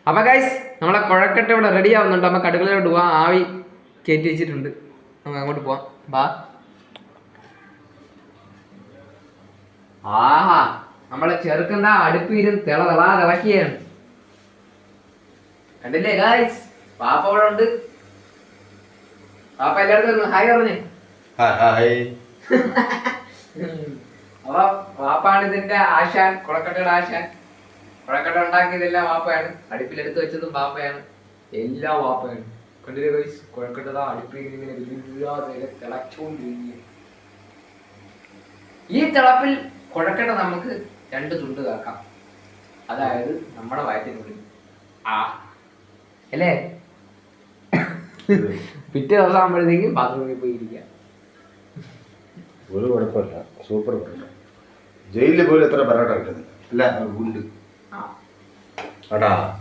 അപ്പൊ ഗൈസ് നമ്മളെ കുഴക്കട്ട ഇവിടെ റെഡി ആവുന്നുണ്ട്. നമുക്ക് അടുക്കളയിലോട്ട് പോവാം. ആവി കയറ്റി വെച്ചിട്ടുണ്ട്, നമുക്ക് അങ്ങോട്ട് പോവാം. ബാ. ആഹാ, നമ്മളെ ചെറുക്കണ്ട അടുപ്പ് ഇരുന്ന് തിളക്കിയാണ്. കണ്ടില്ലേ ഗൈസ്, പാപ്പ ഇവിടെ ഉണ്ട്. പാപ്പ എല്ലായിടത്തും ഹായ് പറഞ്ഞേ. അപ്പൊ പാപ്പാണ് ഇതിന്റെ ആശാൻ, കുഴക്കട്ടയുടെ ആശാൻ. കുഴക്കട്ട ഉണ്ടാക്കിയതെല്ലാം വാപ്പയാണ്, അടുപ്പിലെടുത്ത് വെച്ചതും വാപ്പയാണ്, എല്ലാം വാപ്പയാണ്. കണ്ടില്ലേ ഗൈസ്, കുഴക്കട്ട അടുപ്പിൽ ഇങ്ങനെ തിളച്ചോണ്ടിരിക്കുക. ഈ തിളപ്പിൽ കുഴക്കട്ട നമുക്ക് 2 തുണ്ട് കാക്കാം, അതായത് നമ്മുടെ വയറ്റിനുള്ളിൽ. ആ അല്ലേ? പിറ്റേ ദിവസം ആകുമ്പോഴത്തേക്കും ബാത്റൂമിൽ പോയി ഇരിക്കാം. ഒരു കുഴപ്പമില്ല, സൂപ്പർ പൊറോട്ട. ജയിലിൽ പോലും എത്ര പൊറോട്ട കിട്ടുന്നില്ല, അല്ല ഉണ്ട്. അടാ